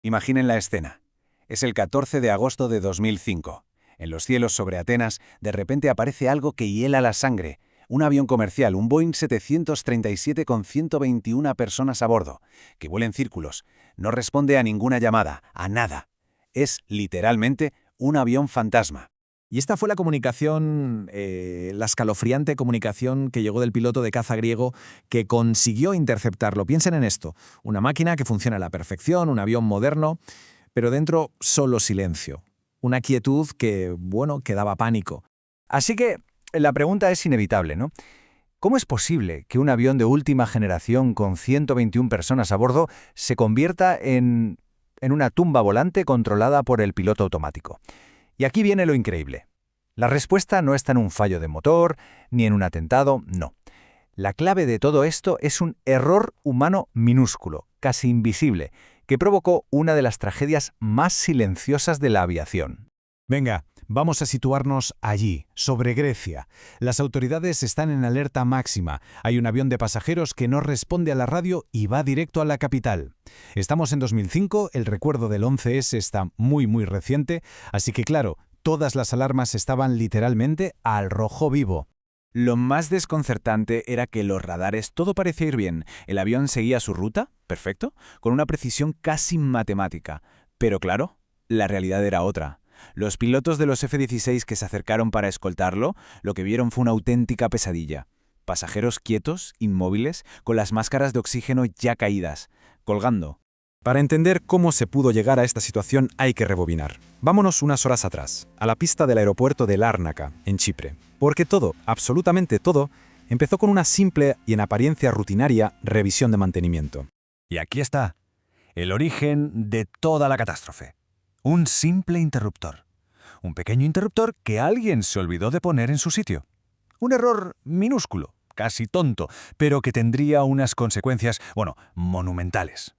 Imaginen la escena. Es el 14 de agosto de 2005. En los cielos sobre Atenas, de repente aparece algo que hiela la sangre. Un avión comercial, un Boeing 737 con 121 personas a bordo, que vuela en círculos. No responde a ninguna llamada, a nada. Es, literalmente, un avión fantasma. Y esta fue la comunicación, la escalofriante comunicación que llegó del piloto de caza griego que consiguió interceptarlo. Piensen en esto, una máquina que funciona a la perfección, un avión moderno, pero dentro solo silencio. Una quietud que, que daba pánico. Así que la pregunta es inevitable, ¿no? ¿Cómo es posible que un avión de última generación con 121 personas a bordo se convierta en una tumba volante controlada por el piloto automático? Y aquí viene lo increíble. La respuesta no está en un fallo de motor, ni en un atentado, no. La clave de todo esto es un error humano minúsculo, casi invisible, que provocó una de las tragedias más silenciosas de la aviación. Venga, vamos a situarnos allí, sobre Grecia. Las autoridades están en alerta máxima. Hay un avión de pasajeros que no responde a la radio y va directo a la capital. Estamos en 2005, el recuerdo del 11S está muy reciente, así que claro, todas las alarmas estaban literalmente al rojo vivo. Lo más desconcertante era que los radares todo parecía ir bien. El avión seguía su ruta, perfecto, con una precisión casi matemática. Pero claro, la realidad era otra. Los pilotos de los F-16 que se acercaron para escoltarlo, lo que vieron fue una auténtica pesadilla. Pasajeros quietos, inmóviles, con las máscaras de oxígeno ya caídas, colgando. Para entender cómo se pudo llegar a esta situación hay que rebobinar. Vámonos unas horas atrás, a la pista del aeropuerto de Lárnaca, en Chipre. Porque todo, absolutamente todo, empezó con una simple y en apariencia rutinaria revisión de mantenimiento. Y aquí está, el origen de toda la catástrofe. Un simple interruptor. Un pequeño interruptor que alguien se olvidó de poner en su sitio. Un error minúsculo, casi tonto, pero que tendría unas consecuencias, monumentales.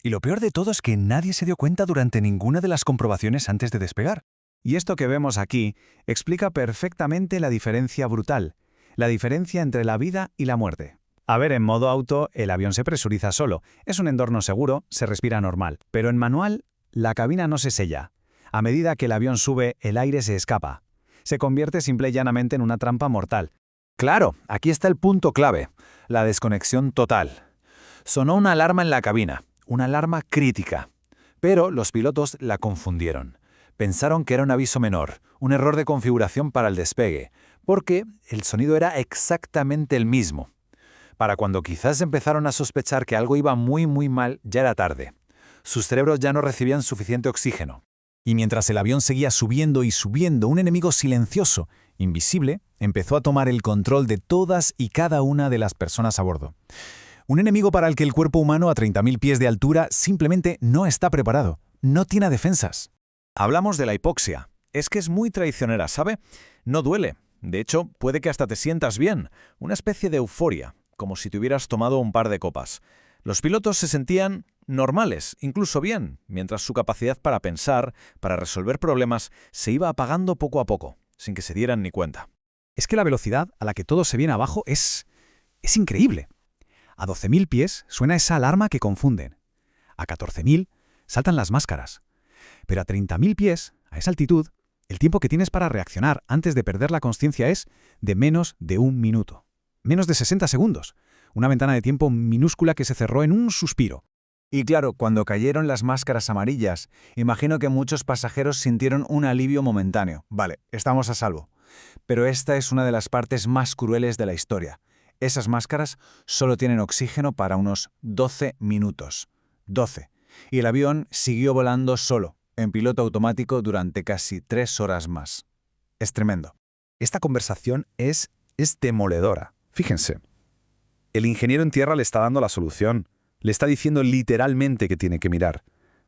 Y lo peor de todo es que nadie se dio cuenta durante ninguna de las comprobaciones antes de despegar. Y esto que vemos aquí explica perfectamente la diferencia brutal, la diferencia entre la vida y la muerte. A ver, en modo auto, el avión se presuriza solo. Es un entorno seguro, se respira normal. Pero en manual, la cabina no se sella. A medida que el avión sube, el aire se escapa. Se convierte simple y llanamente en una trampa mortal. Claro, aquí está el punto clave, la desconexión total. Sonó una alarma en la cabina, una alarma crítica. Pero los pilotos la confundieron. Pensaron que era un aviso menor, un error de configuración para el despegue, porque el sonido era exactamente el mismo. Para cuando quizás empezaron a sospechar que algo iba muy mal, ya era tarde. Sus cerebros ya no recibían suficiente oxígeno. Y mientras el avión seguía subiendo y subiendo, un enemigo silencioso, invisible, empezó a tomar el control de todas y cada una de las personas a bordo. Un enemigo para el que el cuerpo humano a 30.000 pies de altura simplemente no está preparado, no tiene defensas. Hablamos de la hipoxia. Es que es muy traicionera, ¿sabe? No duele. De hecho, puede que hasta te sientas bien. Una especie de euforia, como si te hubieras tomado un par de copas. Los pilotos se sentían normales, incluso bien, mientras su capacidad para pensar, para resolver problemas, se iba apagando poco a poco, sin que se dieran ni cuenta. Es que la velocidad a la que todo se viene abajo es increíble. A 12.000 pies suena esa alarma que confunden. A 14.000 saltan las máscaras. Pero a 30.000 pies, a esa altitud, el tiempo que tienes para reaccionar antes de perder la consciencia es de menos de 1 minuto. Menos de 60 segundos. Una ventana de tiempo minúscula que se cerró en un suspiro. Y claro, cuando cayeron las máscaras amarillas, imagino que muchos pasajeros sintieron un alivio momentáneo. Vale, estamos a salvo. Pero esta es una de las partes más crueles de la historia. Esas máscaras solo tienen oxígeno para unos 12 minutos. 12. Y el avión siguió volando solo, en piloto automático durante casi 3 horas más. Es tremendo. Esta conversación es demoledora. Fíjense. El ingeniero en tierra le está dando la solución. Le está diciendo literalmente que tiene que mirar.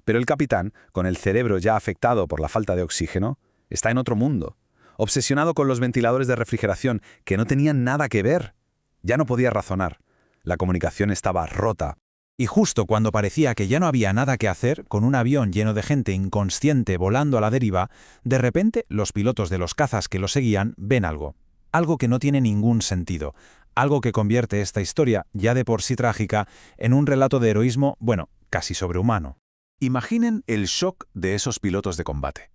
Pero el capitán, con el cerebro ya afectado por la falta de oxígeno, está en otro mundo. Obsesionado con los ventiladores de refrigeración, que no tenían nada que ver. Ya no podía razonar. La comunicación estaba rota. Y justo cuando parecía que ya no había nada que hacer, con un avión lleno de gente inconsciente volando a la deriva, de repente los pilotos de los cazas que lo seguían ven algo. Algo que no tiene ningún sentido. Algo que convierte esta historia, ya de por sí trágica, en un relato de heroísmo, casi sobrehumano. Imaginen el shock de esos pilotos de combate.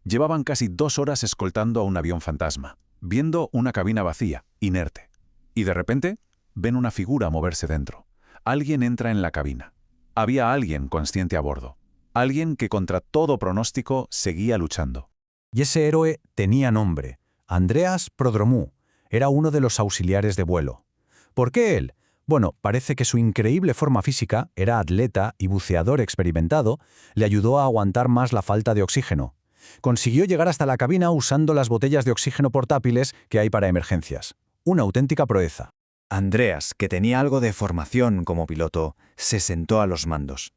Llevaban casi 2 horas escoltando a un avión fantasma, viendo una cabina vacía, inerte. Y de repente, ven una figura moverse dentro. Alguien entra en la cabina. Había alguien consciente a bordo. Alguien que contra todo pronóstico seguía luchando. Y ese héroe tenía nombre. Andreas Prodromou. Era uno de los auxiliares de vuelo. ¿Por qué él? Bueno, parece que su increíble forma física, era atleta y buceador experimentado, le ayudó a aguantar más la falta de oxígeno. Consiguió llegar hasta la cabina usando las botellas de oxígeno portátiles que hay para emergencias. Una auténtica proeza. Andreas, que tenía algo de formación como piloto, se sentó a los mandos.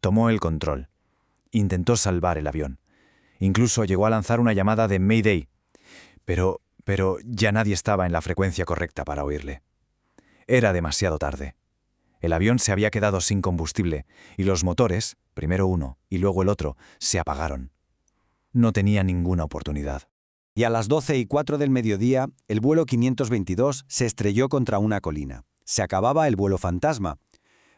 Tomó el control. Intentó salvar el avión. Incluso llegó a lanzar una llamada de Mayday. Pero ya nadie estaba en la frecuencia correcta para oírle. Era demasiado tarde. El avión se había quedado sin combustible y los motores, primero uno y luego el otro, se apagaron. No tenía ninguna oportunidad. Y a las 12:04 del mediodía, el vuelo 522 se estrelló contra una colina. Se acababa el vuelo fantasma.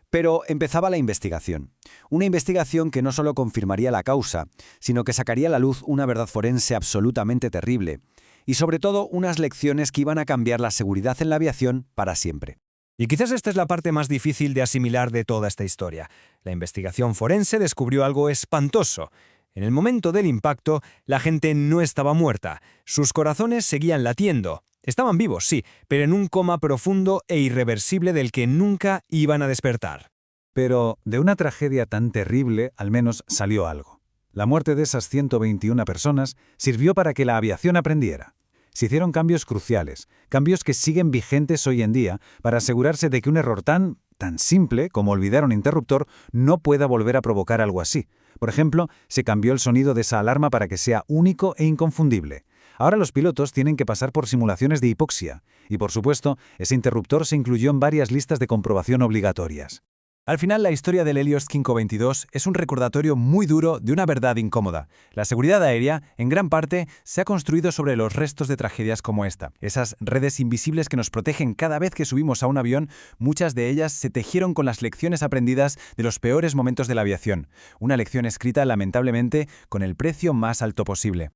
Pero empezaba la investigación. Una investigación que no solo confirmaría la causa, sino que sacaría a la luz una verdad forense absolutamente terrible. Y sobre todo, unas lecciones que iban a cambiar la seguridad en la aviación para siempre. Y quizás esta es la parte más difícil de asimilar de toda esta historia. La investigación forense descubrió algo espantoso. En el momento del impacto, la gente no estaba muerta. Sus corazones seguían latiendo. Estaban vivos, sí, pero en un coma profundo e irreversible del que nunca iban a despertar. Pero de una tragedia tan terrible, al menos salió algo. La muerte de esas 121 personas sirvió para que la aviación aprendiera. Se hicieron cambios cruciales, cambios que siguen vigentes hoy en día, para asegurarse de que un error tan simple como olvidar un interruptor no pueda volver a provocar algo así. Por ejemplo, se cambió el sonido de esa alarma para que sea único e inconfundible. Ahora los pilotos tienen que pasar por simulaciones de hipoxia. Y por supuesto, ese interruptor se incluyó en varias listas de comprobación obligatorias. Al final, la historia del Helios 522 es un recordatorio muy duro de una verdad incómoda. La seguridad aérea, en gran parte, se ha construido sobre los restos de tragedias como esta. Esas redes invisibles que nos protegen cada vez que subimos a un avión, muchas de ellas se tejieron con las lecciones aprendidas de los peores momentos de la aviación. Una lección escrita, lamentablemente, con el precio más alto posible.